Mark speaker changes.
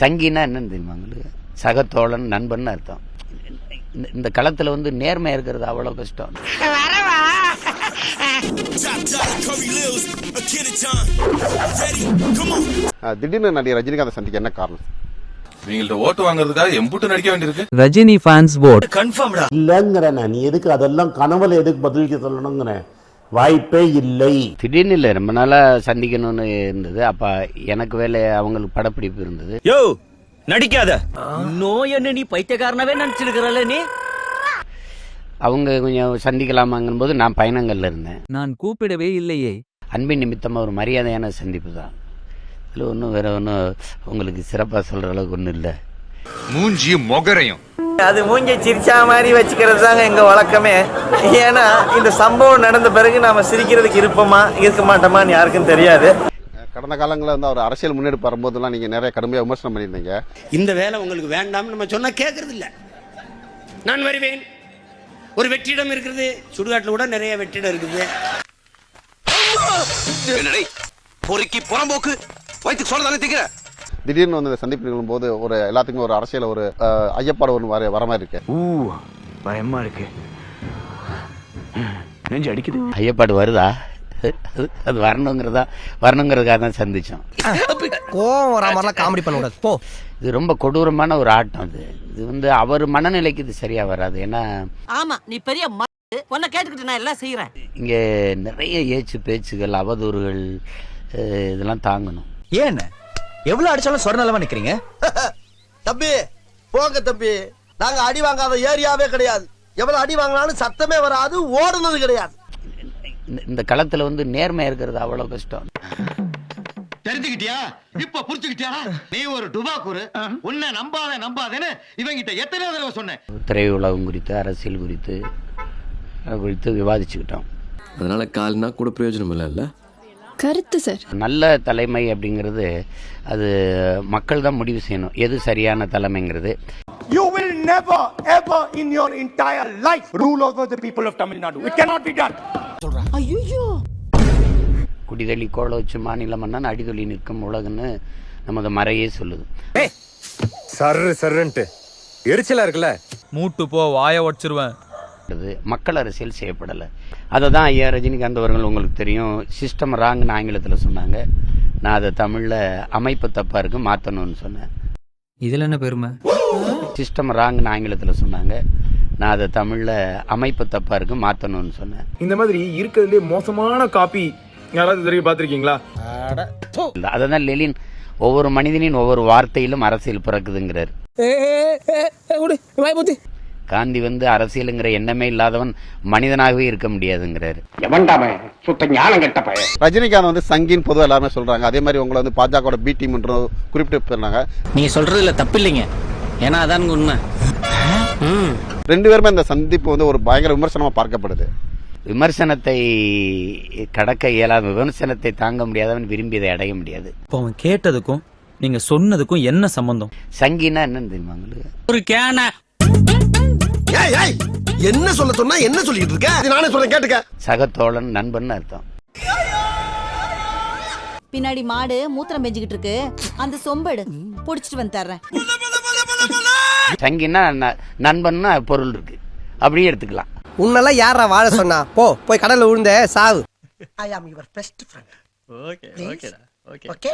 Speaker 1: சங்கினா என்னன்னு தெரியுமா உங்களுக்கு? சகத்தோழன், நண்பன் அர்த்தம். இந்த களத்துல வந்து நேர்மையா இருக்கிறது அவ்வளவு கஷ்டம்.
Speaker 2: திடீர்னு நடிகர் ரஜினிகாந்த் சந்திக்க என்ன காரணம்?
Speaker 3: நீங்கள்ட்ட ஓட்டு வாங்குறதுக்காக எம்புட்டு நடிக்க வேண்டியிருக்கு.
Speaker 4: ரஜினி ஃபேன்ஸ் ஓட்
Speaker 5: கன்ஃபார்ம்டா இல்லங்கறேன். நீ எதுக்கு அதெல்லாம் கனவுல எதுக்கு பதிலுக்கு சொல்லணும்ங்கறேன். வாய்ப்பே இல்லை.
Speaker 1: திடீர்னு இல்லை, ரொம்ப நாளா சந்திக்கணும்னு இருந்தது. அப்ப எனக்கு வேலை, அவங்களுக்கு படப்பிடிப்பு இருந்தது.
Speaker 6: யோ நடிக்காத. நோய் என்ன நீ பைத்தியக்காரனவே நினைச்சிருக்கிறல்ல நீ.
Speaker 1: அவங்க கொஞ்சம் சந்திக்கலாமாங்கும் போது நான் பயணங்கள்ல இருந்தேன்.
Speaker 4: நான் கூப்பிடவே இல்லையே.
Speaker 1: அன்பின் நிமித்தமா ஒரு மரியாதையான சந்திப்பு தான். இதுல ஒன்றும் வேற ஒன்றும் உங்களுக்கு சிறப்பாக சொல்ற அளவுக்கு ஒன்றும் இல்லை.
Speaker 3: மூஞ்சி மொகரையும்
Speaker 7: அது மூஞ்சி சிரிச்சா மாதிரி வச்சுக்கிறது தாங்க எங்க வழக்கமே. ஏன்னா இந்த சம்பவம் நடந்த பிறகு நாம சிரிக்கிறதுக்கு இருக்க மாட்டோமான்னு யாருக்கும் தெரியாது.
Speaker 2: கடந்த காலங்களில் வந்து அவர் அரசியல் முன்னெடுப்பு வரும்போதெல்லாம் நீங்க நிறைய கடுமையாக விமர்சனம் பண்ணியிருந்தீங்க.
Speaker 8: இந்த வேலை உங்களுக்கு வேண்டாம்னு நம்ம சொன்னா கேட்கறது இல்லை. நான் வருவேன். ஒரு வெற்றிடம் இருக்கிறது, சுடுகாட்டில் கூட நிறைய வெற்றிடம் இருக்குது.
Speaker 6: பொறுக்கி புறம்போக்கு வயிற்றுக்கு சொல்ல தானே திங்கிற.
Speaker 2: திடீர்னு வந்து இந்த சந்திப்பு நிகழும் போது ஒரு எல்லாத்துக்குமே ஒரு அரசியல் ஒரு ஐயப்பாடு ஒன்று வர மாதிரி இருக்கு.
Speaker 6: பயமா இருக்கு, நெஞ்சு அடிக்குது.
Speaker 1: ஐயப்பாடு வருதா? அது வரணுங்கிறதுக்காக தான் சந்திச்சோம்.
Speaker 7: கோவம் வரா மாதிரிலாம் காமெடி பண்ண கூடாது போ.
Speaker 1: இது ரொம்ப கொடூரமான ஒரு ஆட்டம். இது வந்து அவர் மனநிலைக்கு இது சரியா வராது. ஏன்னா
Speaker 9: ஆமா நீ பெரிய உன்னை கேட்டுக்கிட்டு நான் எல்லாம் செய்யறேன்.
Speaker 1: இங்க நிறைய ஏச்சு பேச்சுகள், அவதூறுகள், இதெல்லாம் தாங்கணும்.
Speaker 6: ஏன் எவ்வளவு அடிச்சாலும் சொர்ணலமா நிக்கிறீங்க?
Speaker 7: தம்பி போங்க தம்பி, நாங்க அடி வாங்காத ஏரியாவே கிடையாது. எவ்வளவு அடி வாங்கினாலும் சத்தமே வராது, ஓடுனது கிடையாது.
Speaker 1: இந்த களத்துல வந்து நேர்மையா இருக்கிறது அவ்வளவு கஷ்டம்.
Speaker 8: தெரிஞ்சுக்கிட்டியா? இப்ப புரிஞ்சுக்கிட்டியா? நீ ஒரு டுபாக்கூரு. உன்னை நம்பாதேன்னு இவங்கிட்ட எத்தனை தடவை சொன்னேன்.
Speaker 1: திரையுலகம் குறித்து, அரசியல் குறித்து விவாதிச்சுக்கிட்டோம்.
Speaker 10: அதனால கால்னா கூட பிரயோஜனம் இல்ல.
Speaker 11: கருத்து சார்,
Speaker 1: நல்ல தலைமை அப்படிங்கிறது அது மக்கள் தான் முடிவு செய்யணும், எது சரியான தலைமைங்கிறது.
Speaker 12: You will never ever in your entire life rule over the people of Tamil Nadu. It cannot be done.
Speaker 9: ஐயோ
Speaker 1: குடிதள்ளி கோல வச்சு மாநில மன்னன் அடிதொலி நிற்கும் உலகன்னு நமது மறையே சொல்லுது.
Speaker 3: சர்ன்ட்டு எரிச்சலா இருக்குல்ல.
Speaker 4: மூட்டு போ, வாய உடைச்சிருவேன்.
Speaker 1: மக்கள் அரசியல் செய்யப்படலை. அதை தான் ஐயா ரஜினிகாந்த் அவர்கள், உங்களுக்கு தெரியும், சிஸ்டம் ராங்னு ஆங்கிலத்தில் சொன்னாங்க. நான் அதை தமிழில் அமைப்பு தப்பா இருக்கு மாற்றணும்னு சொன்னேன்.
Speaker 4: இதுல என்ன பெருமை?
Speaker 1: சிஸ்டம் ராங்னு ஆங்கிலத்தில் சொன்னாங்க. நான் அதை தமிழில் அமைப்பு தப்பா இருக்கு மாற்றணும்னு சொன்னேன்.
Speaker 12: இந்த மாதிரி இருக்கிறதுலே மோசமான காப்பி யாராவது தெரியும் பார்த்திருக்கீங்களா?
Speaker 1: அதை தான் லெனின் ஒவ்வொரு மனிதனின் ஒவ்வொரு வார்த்தையிலும் அரசியல் பிறக்குதுங்கிறார். காந்தி வந்து அரசியலுங்கிற எண்ணமே இல்லாதவன் மனிதனாகவே இருக்க முடியாதுங்கிறாரு.
Speaker 2: ரஜினிகாந்த் வந்து சங்கின் பொதுவாக எல்லாருமே சொல்றாங்க. அதே மாதிரி உங்களை வந்து பாஜக பி டீம் குறிப்பிட்டு போயிருந்தாங்க.
Speaker 6: நீ சொல்றதுல தப்பில்லைங்க, ஏன்னா அதான் உண்மை.
Speaker 2: ரெண்டு பேருமே இந்த சந்திப்பு வந்து ஒரு பயங்கர விமர்சனமா பார்க்கப்படுது.
Speaker 1: விமர்சனத்தை கடக்க இயலாத, விமர்சனத்தை தாங்க முடியாதவன் விரும்பியதை அடைய முடியாது.
Speaker 4: இப்போ அவன் கேட்டதுக்கும் நீங்க சொன்னதுக்கும் என்ன சம்பந்தம்?
Speaker 1: சங்கினா என்னன்னு தெரியுமா உங்களுக்கு?
Speaker 6: ஒரு கேன
Speaker 7: என்ன சொல்ல சொன்னா என்ன சொல்லிட்டு இருக்க? நானே சொல்றேன் கேட்டுக்க.
Speaker 1: சகத்தோழன், நண்பன் அர்த்தம்.
Speaker 9: பின்னாடி மாடு மூத்திரம் பெஞ்சுக்கிட்டு இருக்கு, அந்த சொம்பெடு புடிச்சிட்டு வந்து தர்றேன்.
Speaker 1: சங்கினா நண்பன்னா பொருள் இருக்கு, அப்படியே எடுத்துக்கலாம்.
Speaker 7: உன்னெல்லாம் யாரா வாழ சொன்னா? போய் கடல்ல விழுந்த சாவு. I am your best friend. Okay.